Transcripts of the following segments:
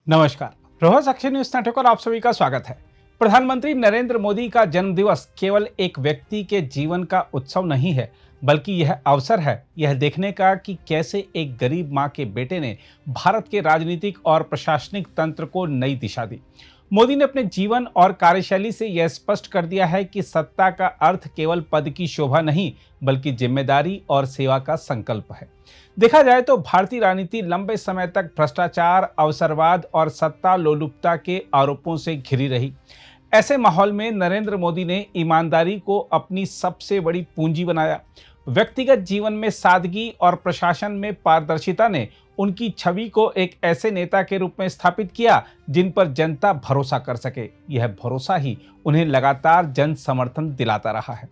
नमस्कार। रोहस Akshay news network और आप सभी का स्वागत है। प्रधानमंत्री नरेंद्र मोदी का जन्मदिवस केवल एक व्यक्ति के जीवन का उत्सव नहीं है, बल्कि यह अवसर है यह देखने का कि कैसे एक गरीब मां के बेटे ने भारत के राजनीतिक और प्रशासनिक तंत्र को नई दिशा दी। मोदी ने अपने जीवन और कार्यशैली से यह स्पष्ट कर दिया है कि सत्ता का अर्थ केवल पद की शोभा नहीं, बल्कि जिम्मेदारी और सेवा का संकल्प है। देखा जाए तो भारतीय राजनीति लंबे समय तक भ्रष्टाचार, अवसरवाद और सत्ता लोलुपता के आरोपों से घिरी रही। ऐसे माहौल में नरेंद्र मोदी ने ईमानदारी को अपनी सबसे बड़ी पूंजी बनाया। व्यक्तिगत जीवन में सादगी और प्रशासन में पारदर्शिता ने उनकी छवि को एक ऐसे नेता के रूप में स्थापित किया जिन पर जनता भरोसा कर सके। यह भरोसा ही उन्हें लगातार जन समर्थन दिलाता रहा है।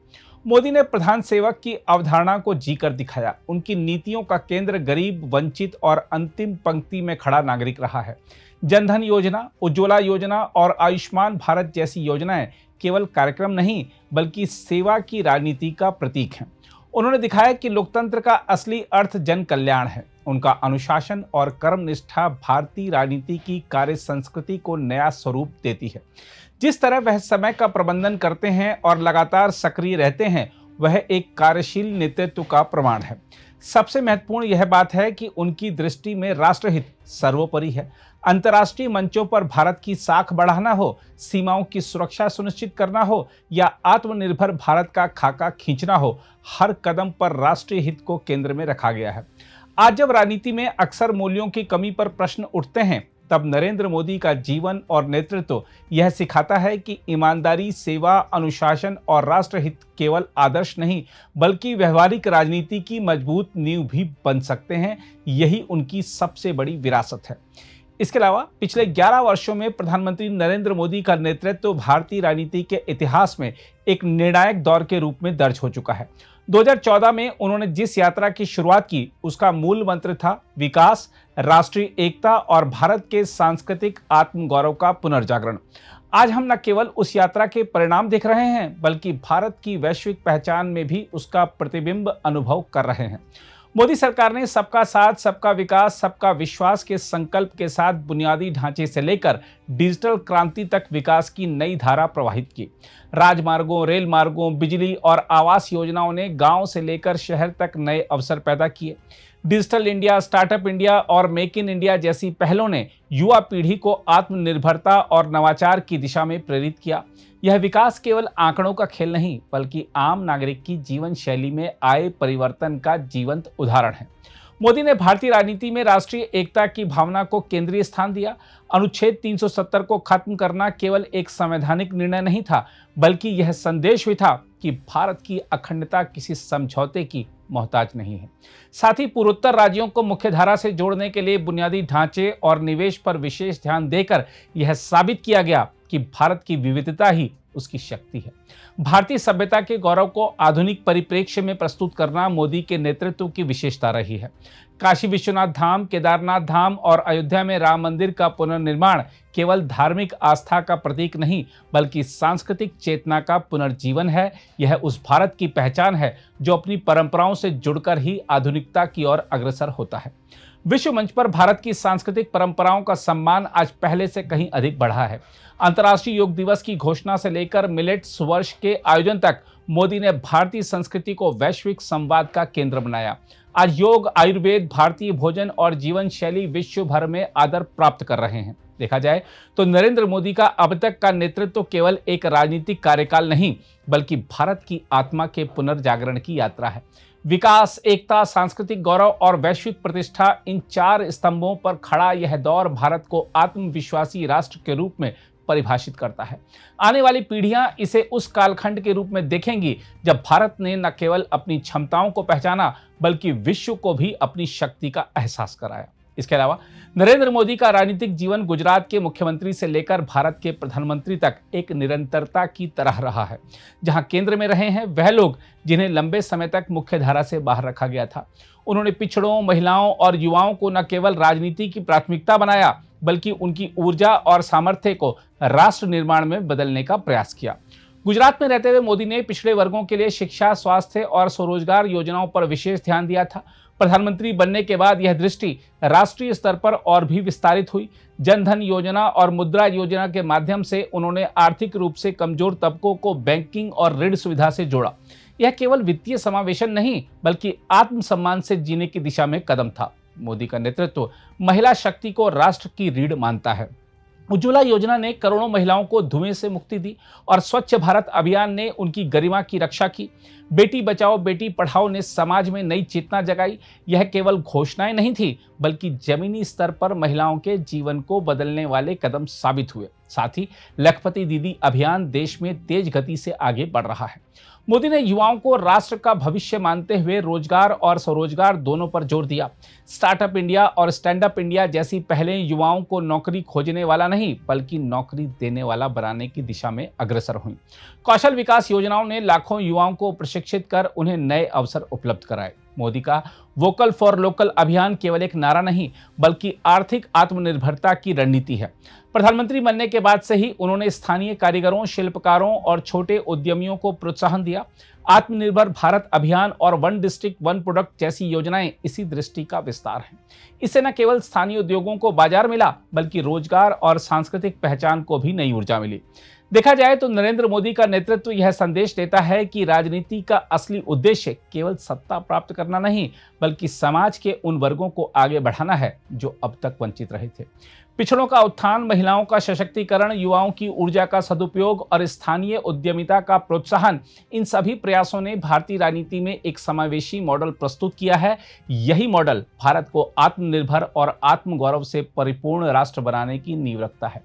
मोदी ने प्रधान सेवक की अवधारणा को जीकर दिखाया। उनकी नीतियों का केंद्र गरीब, वंचित और अंतिम पंक्ति में खड़ा नागरिक रहा है। जनधन योजना, उज्ज्वला योजना और आयुष्मान भारत जैसी योजनाएं केवल कार्यक्रम नहीं, बल्कि सेवा की राजनीति का प्रतीक हैं। उन्होंने दिखाया कि लोकतंत्र का असली अर्थ जन कल्याण है। उनका अनुशासन और कर्मनिष्ठा भारतीय राजनीति की कार्य संस्कृति को नया स्वरूप देती है। जिस तरह वह समय का प्रबंधन करते हैं और लगातार सक्रिय रहते हैं, वह एक कार्यशील नेतृत्व का प्रमाण है। सबसे महत्वपूर्ण यह बात है कि उनकी दृष्टि में राष्ट्रहित सर्वोपरि है। अंतर्राष्ट्रीय मंचों पर भारत की साख बढ़ाना हो, सीमाओं की सुरक्षा सुनिश्चित करना हो या आत्मनिर्भर भारत का खाका खींचना हो, हर कदम पर राष्ट्रीय हित को केंद्र में रखा गया है। आज जब राजनीति में अक्सर मूल्यों की कमी पर प्रश्न उठते हैं, तब नरेंद्र मोदी का जीवन और नेतृत्व यह सिखाता है कि ईमानदारी, सेवा, अनुशासन और राष्ट्रहित केवल आदर्श नहीं, बल्कि व्यवहारिक राजनीति की मजबूत नींव भी बन सकते हैं। यही उनकी सबसे बड़ी विरासत है। इसके अलावा पिछले 11 वर्षों में प्रधानमंत्री नरेंद्र मोदी का नेतृत्व भारतीय राजनीति के इतिहास में एक निर्णायक दौर के रूप में दर्ज हो चुका है। 2014 में उन्होंने जिस यात्रा की शुरुआत की, उसका मूल मंत्र था विकास, राष्ट्रीय एकता और भारत के सांस्कृतिक आत्मगौरव का पुनर्जागरण। आज हम न केवल उस यात्रा के परिणाम देख रहे हैं, बल्कि भारत की वैश्विक पहचान में भी उसका प्रतिबिंब अनुभव कर रहे हैं। मोदी सरकार ने सबका साथ, सबका विकास, सबका विश्वास के संकल्प के साथ बुनियादी ढांचे से लेकर डिजिटल क्रांति तक विकास की नई धारा प्रवाहित की। राजमार्गों, रेल मार्गों, बिजली और आवास योजनाओं ने गांव से लेकर शहर तक नए अवसर पैदा किए। डिजिटल इंडिया, स्टार्टअप इंडिया और मेक इन इंडिया जैसी पहलों ने युवा पीढ़ी को आत्मनिर्भरता और नवाचार की दिशा में प्रेरित किया। यह विकास केवल आंकड़ों का खेल नहीं, बल्कि आम नागरिक की जीवन शैली में आए परिवर्तन का जीवंत उदाहरण है। मोदी ने भारतीय राजनीति में राष्ट्रीय एकता की भावना को केंद्रीय स्थान दिया। अनुच्छेद 370 को खत्म करना केवल एक संवैधानिक निर्णय नहीं था, बल्कि यह संदेश भी था कि भारत की अखंडता किसी समझौते की मोहताज नहीं है। साथ ही पूर्वोत्तर राज्यों को मुख्यधारा से जोड़ने के लिए बुनियादी ढांचे और निवेश पर विशेष ध्यान देकर यह साबित किया गया कि भारत की विविधता ही उसकी शक्ति है। भारतीय सभ्यता के गौरव को आधुनिक परिप्रेक्ष्य में प्रस्तुत करना मोदी के नेतृत्व की विशेषता रही है। काशी विश्वनाथ धाम, केदारनाथ धाम और अयोध्या में राम मंदिर का पुनर्निर्माण केवल धार्मिक आस्था का प्रतीक नहीं, बल्कि सांस्कृतिक चेतना का पुनर्जीवन है। यह उस भारत की पहचान है जो अपनी परंपराओं से जुड़कर ही आधुनिकता की ओर अग्रसर होता है। विश्व मंच पर भारत की सांस्कृतिक परंपराओं का सम्मान आज पहले से कहीं अधिक बढ़ा है। अंतर्राष्ट्रीय योग दिवस की घोषणा से लेकर मिलेट्स वर्ष के आयोजन तक मोदी ने भारतीय संस्कृति को वैश्विक संवाद का केंद्र बनाया। आज योग, आयुर्वेद, भारतीय भोजन और जीवन शैली विश्व भर में आदर प्राप्त कर रहे हैं। देखा जाए तो नरेंद्र मोदी का अब तक का नेतृत्व केवल एक राजनीतिक कार्यकाल नहीं, बल्कि भारत की आत्मा के पुनर्जागरण की यात्रा है। विकास, एकता, सांस्कृतिक गौरव और वैश्विक प्रतिष्ठा, इन 4 स्तंभों पर खड़ा यह दौर भारत को आत्मविश्वासी राष्ट्र के रूप में परिभाषित करता है। आने वाली पीढ़ियां इसे उस कालखंड के रूप में देखेंगी जब भारत ने न केवल अपनी क्षमताओं को पहचाना, बल्कि विश्व को भी अपनी शक्ति का एहसास कराया। इसके अलावा नरेंद्र मोदी का राजनीतिक जीवन गुजरात के मुख्यमंत्री से लेकर भारत के प्रधानमंत्री तक एक निरंतरता की तरह रहा है। जहां केंद्र में रहे हैं वह लोग जिन्हें लंबे समय तक मुख्यधारा से बाहर रखा गया था। उन्होंने पिछड़ों, महिलाओं और युवाओं को न केवल राजनीति की प्राथमिकता बनाया, बल्कि उनकी ऊर्जा और सामर्थ्य को राष्ट्र निर्माण में बदलने का प्रयास किया। गुजरात में रहते हुए मोदी ने पिछड़े वर्गों के लिए शिक्षा, स्वास्थ्य और स्वरोजगार योजनाओं पर विशेष ध्यान दिया था। प्रधानमंत्री बनने के बाद यह दृष्टि राष्ट्रीय स्तर पर और भी विस्तारित हुई। जन धन योजना और मुद्रा योजना के माध्यम से उन्होंने आर्थिक रूप से कमजोर तबकों को बैंकिंग और ऋण सुविधा से जोड़ा। यह केवल वित्तीय समावेशन नहीं, बल्कि आत्मसम्मान से जीने की दिशा में कदम था। मोदी का नेतृत्व महिला शक्ति को राष्ट्र की रीढ़ मानता है। उज्ज्वला योजना ने करोड़ों महिलाओं को धुएं से मुक्ति दी और स्वच्छ भारत अभियान ने उनकी गरिमा की रक्षा की। बेटी बचाओ बेटी पढ़ाओ ने समाज में नई चेतना जगाई। यह केवल घोषणाएं नहीं थी, बल्कि जमीनी स्तर पर महिलाओं के जीवन को बदलने वाले कदम साबित हुए। साथ ही लखपति दीदी अभियान देश में तेज गति से आगे बढ़ रहा है। मोदी ने युवाओं को राष्ट्र का भविष्य मानते हुए रोजगार और स्वरोजगार दोनों पर जोर दिया। स्टार्टअप इंडिया और स्टैंड अप इंडिया जैसी पहलें युवाओं को नौकरी खोजने वाला नहीं, बल्कि नौकरी देने वाला बनाने की दिशा में अग्रसर हुई। कौशल विकास योजनाओं ने लाखों युवाओं को प्रशिक्षित कर उन्हें नए अवसर उपलब्ध कराए। मोदी का वोकल फॉर लोकल अभियान केवल एक नारा नहीं, बल्कि आर्थिक आत्मनिर्भरता की रणनीति है। प्रधानमंत्री बनने के बाद से ही उन्होंने स्थानीय कारीगरों, शिल्पकारों और छोटे उद्यमियों को प्रोत्साहन दिया। आत्मनिर्भर भारत अभियान और वन डिस्ट्रिक्ट वन प्रोडक्ट जैसी योजनाएं इसी दृष्टि का विस्तार हैं। इससे न केवल स्थानीय उद्योगों को बाजार मिला, बल्कि रोजगार और सांस्कृतिक पहचान को भी नई ऊर्जा मिली। देखा जाए तो नरेंद्र मोदी का नेतृत्व यह संदेश देता है कि राजनीति का असली उद्देश्य केवल सत्ता प्राप्त करना नहीं, बल्कि समाज के उन वर्गों को आगे बढ़ाना है जो अब तक वंचित रहे थे। पिछड़ों का उत्थान, महिलाओं का सशक्तिकरण, युवाओं की ऊर्जा का सदुपयोग और स्थानीय उद्यमिता का प्रोत्साहन, इन सभी प्रयासों ने भारतीय राजनीति में एक समावेशी मॉडल प्रस्तुत किया है। यही मॉडल भारत को आत्मनिर्भर और आत्मगौरव से परिपूर्ण राष्ट्र बनाने की नींव रखता है।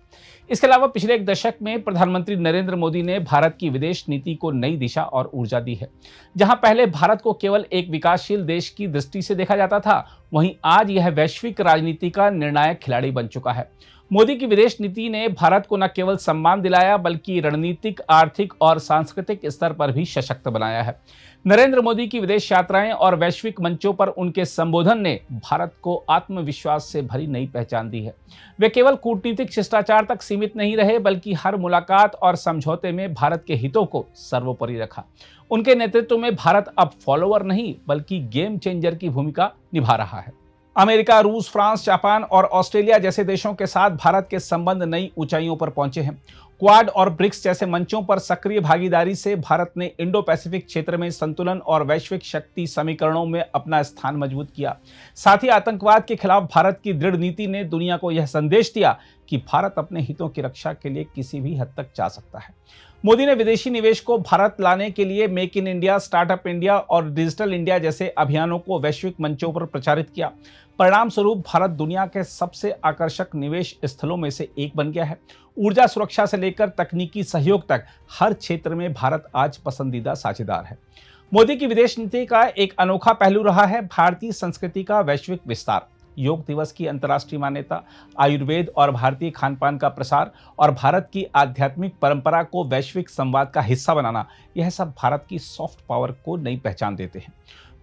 इसके अलावा पिछले एक दशक में प्रधानमंत्री नरेंद्र मोदी ने भारत की विदेश नीति को नई दिशा और ऊर्जा दी है। जहां पहले भारत को केवल एक विकासशील देश की दृष्टि से देखा जाता था, वहीं आज यह वैश्विक राजनीति का निर्णायक खिलाड़ी बन चुका है। मोदी की विदेश नीति ने भारत को न केवल सम्मान दिलाया, बल्कि रणनीतिक, आर्थिक और सांस्कृतिक स्तर पर भी सशक्त बनाया है। नरेंद्र मोदी की विदेश यात्राएं और वैश्विक मंचों पर उनके संबोधन ने भारत को आत्मविश्वास से भरी नई पहचान दी है। वे केवल कूटनीतिक शिष्टाचार तक सीमित नहीं रहे, बल्कि हर मुलाकात और समझौते में भारत के हितों को सर्वोपरि रखा। उनके नेतृत्व में भारत अब फॉलोअर नहीं, बल्कि गेम चेंजर की भूमिका निभा रहा है। अमेरिका, रूस, फ्रांस, जापान और ऑस्ट्रेलिया जैसे देशों के साथ भारत के संबंध नई ऊंचाइयों पर पहुंचे हैं। क्वाड और ब्रिक्स जैसे मंचों पर सक्रिय भागीदारी से भारत ने इंडो पैसिफिक क्षेत्र में संतुलन और वैश्विक शक्ति समीकरणों में अपना स्थान मजबूत किया। साथ ही आतंकवाद के खिलाफ भारत की दृढ़ नीति ने दुनिया को यह संदेश दिया कि भारत अपने हितों की रक्षा के लिए किसी भी हद तक जा सकता है। मोदी ने विदेशी निवेश को भारत लाने के लिए make in India, startup India और डिजिटल इंडिया जैसे अभियानों को वैश्विक मंचों पर प्रचारित किया। परिणाम स्वरूप भारत दुनिया के सबसे आकर्षक निवेश स्थलों में से एक बन गया है। ऊर्जा सुरक्षा से लेकर तकनीकी सहयोग तक हर क्षेत्र में भारत आज पसंदीदा साझेदार है। मोदी की विदेश नीति का एक अनोखा पहलू रहा है भारतीय संस्कृति का वैश्विक विस्तार। योग दिवस की अंतर्राष्ट्रीय मान्यता, आयुर्वेद और भारतीय खान पान का प्रसार और भारत की आध्यात्मिक परंपरा को वैश्विक संवाद का हिस्सा बनाना, यह सब भारत की सॉफ्ट पावर को नई पहचान देते हैं।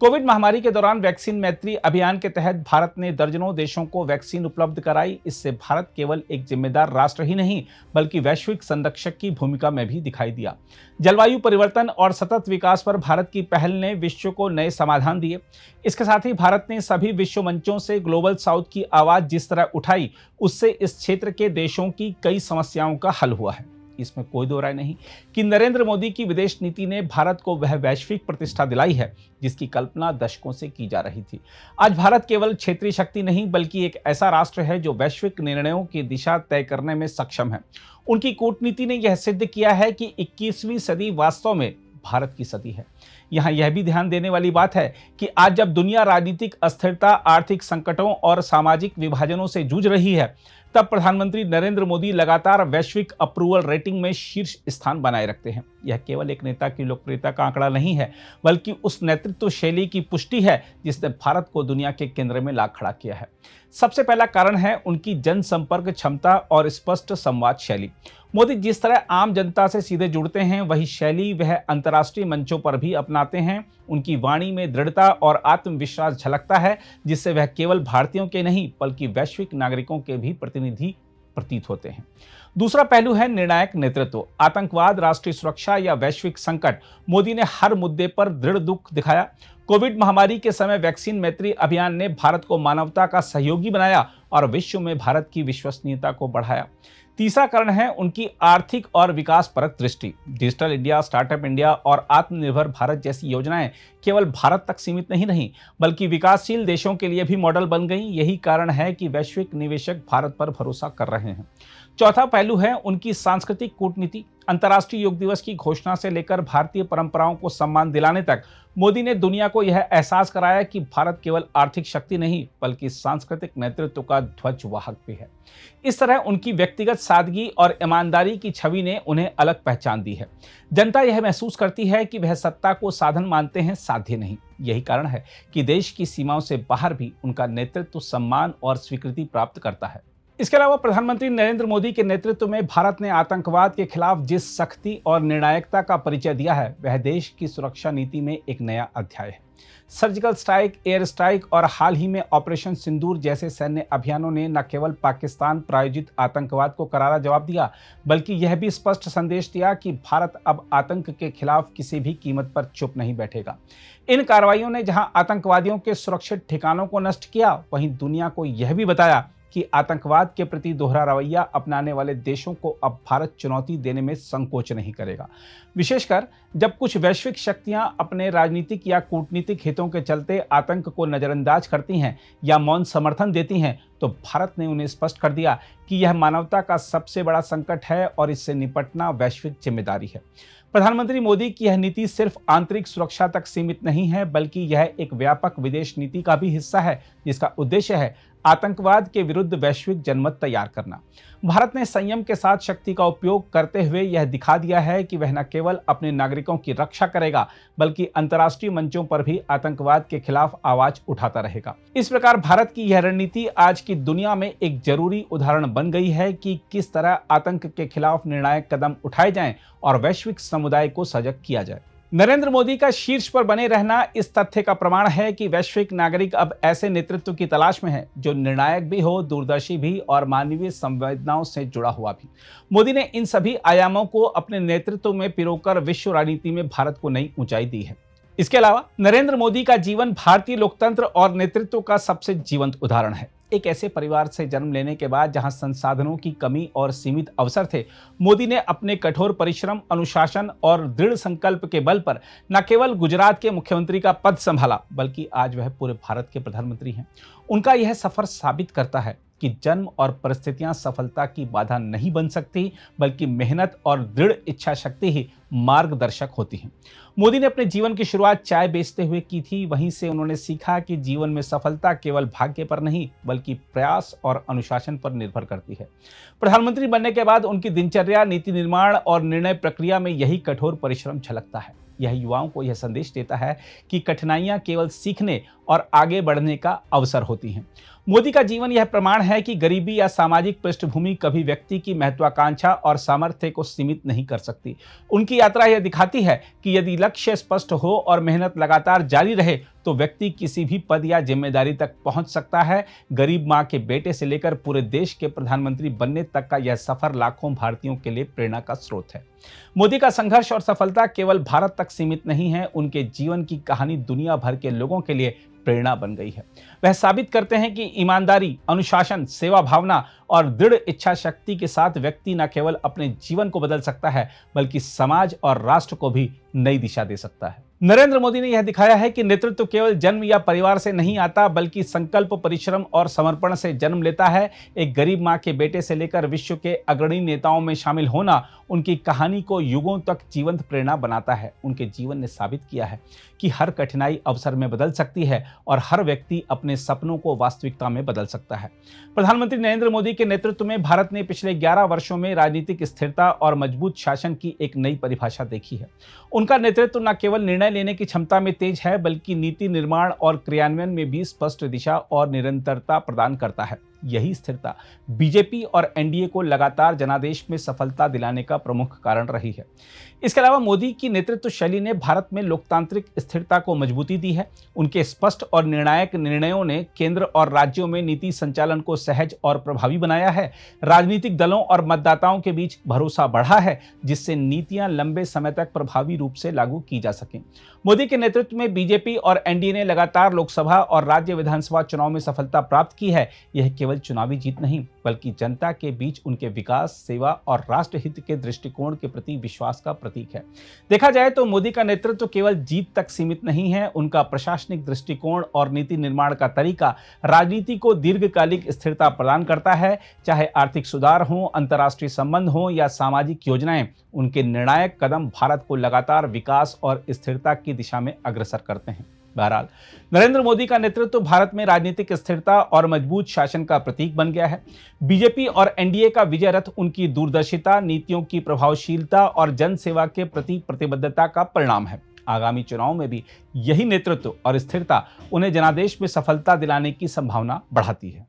कोविड महामारी के दौरान वैक्सीन मैत्री अभियान के तहत भारत ने दर्जनों देशों को वैक्सीन उपलब्ध कराई। इससे भारत केवल एक जिम्मेदार राष्ट्र ही नहीं, बल्कि वैश्विक संरक्षक की भूमिका में भी दिखाई दिया। जलवायु परिवर्तन और सतत विकास पर भारत की पहल ने विश्व को नए समाधान दिए। इसके साथ ही भारत ने सभी विश्व मंचों से ग्लोबल साउथ की आवाज जिस तरह उठाई, उससे इस क्षेत्र के देशों की कई समस्याओं का हल हुआ है। इसमें कोई दो राय नहीं कि नरेंद्र मोदी की विदेश नीति ने भारत को वह वैश्विक प्रतिष्ठा दिलाई है जिसकी कल्पना दशकों से की जा रही थी। आज भारत केवल क्षेत्रीय शक्ति नहीं, बल्कि एक ऐसा राष्ट्र है जो वैश्विक निर्णयों की दिशा तय करने में सक्षम है। उनकी कूटनीति ने यह सिद्ध किया है कि 21वीं सदी वास्तव में भारत की सदी है। यहाँ यह भी ध्यान देने वाली बात है कि आज जब दुनिया राजनीतिक अस्थिरता, आर्थिक संकटों और सामाजिक विभाजनों से जूझ रही है, तब प्रधानमंत्री नरेंद्र मोदी लगातार वैश्विक अप्रूवल रेटिंग में शीर्ष स्थान बनाए रखते हैं। यह केवल एक नेता की लोकप्रियता का आंकड़ा नहीं है, बल्कि उस नेतृत्व शैली की पुष्टि है जिसने भारत को दुनिया के केंद्र में ला खड़ा किया है। सबसे पहला कारण है उनकी जनसंपर्क क्षमता और स्पष्ट संवाद शैली। मोदी जिस तरह आम जनता से सीधे जुड़ते हैं, वही शैली वह अंतर्राष्ट्रीय मंचों पर भी अपनाते हैं। उनकी वाणी में दृढ़ता और आत्मविश्वास झलकता है, जिससे वह केवल भारतीयों के नहीं, बल्कि वैश्विक नागरिकों के भी प्रतिनिधि प्रतीत होते हैं। दूसरा पहलू है निर्णायक नेतृत्व। आतंकवाद, राष्ट्रीय सुरक्षा या वैश्विक संकट, मोदी ने हर मुद्दे पर दृढ़ दुख दिखाया। कोविड महामारी के समय वैक्सीन मैत्री अभियान ने भारत को मानवता का सहयोगी बनाया और विश्व में भारत की विश्वसनीयता को बढ़ाया। तीसरा कारण है उनकी आर्थिक और विकास परक दृष्टि। डिजिटल इंडिया, स्टार्टअप इंडिया और आत्मनिर्भर भारत जैसी योजनाएं केवल भारत तक सीमित नहीं रहीं, बल्कि विकासशील देशों के लिए भी मॉडल बन गईं। यही कारण है कि वैश्विक निवेशक भारत पर भरोसा कर रहे हैं। चौथा पहलू है उनकी सांस्कृतिक कूटनीति। अंतर्राष्ट्रीय योग दिवस की घोषणा से लेकर भारतीय परंपराओं को सम्मान दिलाने तक मोदी ने दुनिया को यह एहसास कराया कि भारत केवल आर्थिक शक्ति नहीं, बल्कि सांस्कृतिक नेतृत्व का ध्वजवाहक भी है। इस तरह उनकी व्यक्तिगत सादगी और ईमानदारी की छवि ने उन्हें अलग पहचान दी है। जनता यह महसूस करती है कि वह सत्ता को साधन मानते हैं, साध्य नहीं। यही कारण है कि देश की सीमाओं से बाहर भी उनका नेतृत्व सम्मान और स्वीकृति प्राप्त करता है। इसके अलावा प्रधानमंत्री नरेंद्र मोदी के नेतृत्व में भारत ने आतंकवाद के खिलाफ जिस सख्ती और निर्णायकता का परिचय दिया है, वह देश की सुरक्षा नीति में एक नया अध्याय है। सर्जिकल स्ट्राइक, एयर स्ट्राइक और हाल ही में ऑपरेशन सिंदूर जैसे सैन्य अभियानों ने न केवल पाकिस्तान प्रायोजित आतंकवाद को करारा जवाब दिया, बल्कि यह भी स्पष्ट संदेश दिया कि भारत अब आतंक के खिलाफ किसी भी कीमत पर चुप नहीं बैठेगा। इन कार्रवाइयों ने जहां आतंकवादियों के सुरक्षित ठिकानों को नष्ट किया, वहीं दुनिया को यह भी बताया कि आतंकवाद के प्रति दोहरा रवैया अपनाने वाले देशों को अब भारत चुनौती देने में संकोच नहीं करेगा। विशेषकर जब कुछ वैश्विक शक्तियां अपने राजनीतिक या कूटनीतिक हितों के चलते आतंक को नजरअंदाज करती हैं या मौन समर्थन देती हैं, तो भारत ने उन्हें स्पष्ट कर दिया कि यह मानवता का सबसे बड़ा संकट है और इससे निपटना वैश्विक जिम्मेदारी है। प्रधानमंत्री मोदी की यह नीति सिर्फ आंतरिक सुरक्षा तक सीमित नहीं है, बल्कि यह एक व्यापक विदेश नीति का भी हिस्सा है, जिसका उद्देश्य है आतंकवाद के विरुद्ध वैश्विक जनमत तैयार करना। भारत ने संयम के साथ शक्ति का उपयोग करते हुए यह दिखा दिया है कि वह न केवल अपने नागरिकों की रक्षा करेगा, बल्कि अंतर्राष्ट्रीय मंचों पर भी आतंकवाद के खिलाफ आवाज उठाता रहेगा। इस प्रकार भारत की यह रणनीति आज की दुनिया में एक जरूरी उदाहरण बन गई है कि किस तरह आतंक के खिलाफ निर्णायक कदम उठाए जाएं और वैश्विक समुदाय को सजग किया जाए। नरेंद्र मोदी का शीर्ष पर बने रहना इस तथ्य का प्रमाण है कि वैश्विक नागरिक अब ऐसे नेतृत्व की तलाश में है जो निर्णायक भी हो, दूरदर्शी भी और मानवीय संवेदनाओं से जुड़ा हुआ भी। मोदी ने इन सभी आयामों को अपने नेतृत्व में पिरोकर विश्व राजनीति में भारत को नई ऊंचाई दी है। इसके अलावा नरेंद्र मोदी का जीवन भारतीय लोकतंत्र और नेतृत्व का सबसे जीवंत उदाहरण है। एक ऐसे परिवार से जन्म लेने के बाद जहां संसाधनों की कमी और सीमित अवसर थे, मोदी ने अपने कठोर परिश्रम, अनुशासन और दृढ़ संकल्प के बल पर न केवल गुजरात के मुख्यमंत्री का पद संभाला, बल्कि आज वह पूरे भारत के प्रधानमंत्री हैं। उनका यह सफर साबित करता है कि जन्म और परिस्थितियां सफलता की बाधा नहीं बन सकती, बल्कि मेहनत और दृढ़ इच्छा शक्ति ही मार्गदर्शक होती हैं। मोदी ने अपने जीवन की शुरुआत चाय बेचते हुए की थी। वहीं से उन्होंने सीखा कि जीवन में सफलता केवल भाग्य पर नहीं, बल्कि प्रयास और अनुशासन पर निर्भर करती है। प्रधानमंत्री बनने के बाद उनकी दिनचर्या, नीति निर्माण और निर्णय प्रक्रिया में यही कठोर परिश्रम झलकता है। यह युवाओं को यह संदेश देता है कि कठिनाइयां केवल सीखने और आगे बढ़ने का अवसर होती हैं। मोदी का जीवन यह प्रमाण है कि गरीबी या सामाजिक पृष्ठभूमि कभी व्यक्ति की महत्वाकांक्षा और सामर्थ्य को सीमित नहीं कर सकती। उनकी यात्रा यह दिखाती है कि यदि लक्ष्य स्पष्ट हो और मेहनत लगातार जारी रहे, तो व्यक्ति किसी भी पद या जिम्मेदारी तक पहुंच सकता है। गरीब मां के बेटे से लेकर पूरे देश के प्रधानमंत्री बनने तक का यह सफर लाखों भारतीयों के लिए प्रेरणा का स्रोत है। मोदी का संघर्ष और सफलता केवल भारत तक सीमित नहीं है, उनके जीवन की कहानी दुनिया भर के लोगों के लिए प्रेरणा बन गई है। वह साबित करते हैं कि ईमानदारी, अनुशासन, सेवा भावना और दृढ़ इच्छा शक्ति के साथ व्यक्ति न केवल अपने जीवन को बदल सकता है, बल्कि समाज और राष्ट्र को भी नई दिशा दे सकता है। नरेंद्र मोदी ने यह दिखाया है कि नेतृत्व केवल जन्म या परिवार से नहीं आता, बल्कि संकल्प, परिश्रम और समर्पण से जन्म लेता है। एक गरीब मां के बेटे से लेकर विश्व के अग्रणी नेताओं में शामिल होना उनकी कहानी को युगों तक जीवंत प्रेरणा बनाता है। उनके जीवन ने साबित किया है कि हर कठिनाई अवसर में बदल सकती है और हर व्यक्ति अपने सपनों को वास्तविकता में बदल सकता है। प्रधानमंत्री नरेंद्र मोदी के नेतृत्व में भारत ने पिछले 11 वर्षों में राजनीतिक स्थिरता और मजबूत शासन की एक नई परिभाषा देखी है। उनका नेतृत्व न केवल निर्णय लेने की क्षमता में तेज है, बल्कि नीति निर्माण और क्रियान्वयन में भी स्पष्ट दिशा और निरंतरता प्रदान करता है। यही स्थिरता बीजेपी और एनडीए को लगातार जनादेश में सफलता दिलाने का प्रमुख कारण रही है। इसके अलावा मोदी की नेतृत्व शैली ने भारत में लोकतांत्रिक स्थिरता को मजबूती दी है। उनके स्पष्ट और निर्णायक निर्णयों ने केंद्र और राज्यों में नीति संचालन को सहज और प्रभावी बनाया है। राजनीतिक दलों और मतदाताओं के बीच भरोसा बढ़ा है, जिससे नीतियां लंबे समय तक प्रभावी रूप से लागू की जा सकें। मोदी के नेतृत्व में बीजेपी और एनडीए ने लगातार लोकसभा और राज्य विधानसभा चुनाव में सफलता प्राप्त की है। यह केवल चुनावी जीत नहीं, बल्कि जनता के बीच उनके विकास, सेवा और राष्ट्रहित के दृष्टिकोण के प्रति विश्वास का प्रतीक है। देखा जाए तो मोदी का नेतृत्व केवल जीत तक सीमित नहीं है। उनका प्रशासनिक दृष्टिकोण और नीति निर्माण का तरीका राजनीति को दीर्घकालिक स्थिरता प्रदान करता है। चाहे आर्थिक सुधार हो, अंतर्राष्ट्रीय संबंध हो या सामाजिक योजनाएं, उनके निर्णायक कदम भारत को लगातार विकास और स्थिरता की दिशा में अग्रसर करते हैं। बहरहाल, नरेंद्र मोदी का नेतृत्व भारत में राजनीतिक स्थिरता और मजबूत शासन का प्रतीक बन गया है। बीजेपी और एनडीए का विजय रथ उनकी दूरदर्शिता, नीतियों की प्रभावशीलता और जन सेवा के प्रति प्रतिबद्धता का परिणाम है। आगामी चुनाव में भी यही नेतृत्व और स्थिरता उन्हें जनादेश में सफलता दिलाने की संभावना बढ़ाती है।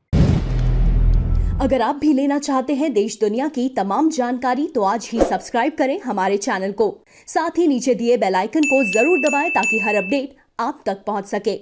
अगर आप भी लेना चाहते हैं देश दुनिया की तमाम जानकारी, तो आज ही सब्सक्राइब करें हमारे चैनल को। साथ ही नीचे दिए बेल आइकन को जरूर दबाएं ताकि हर अपडेट आप तक पहुंच सके।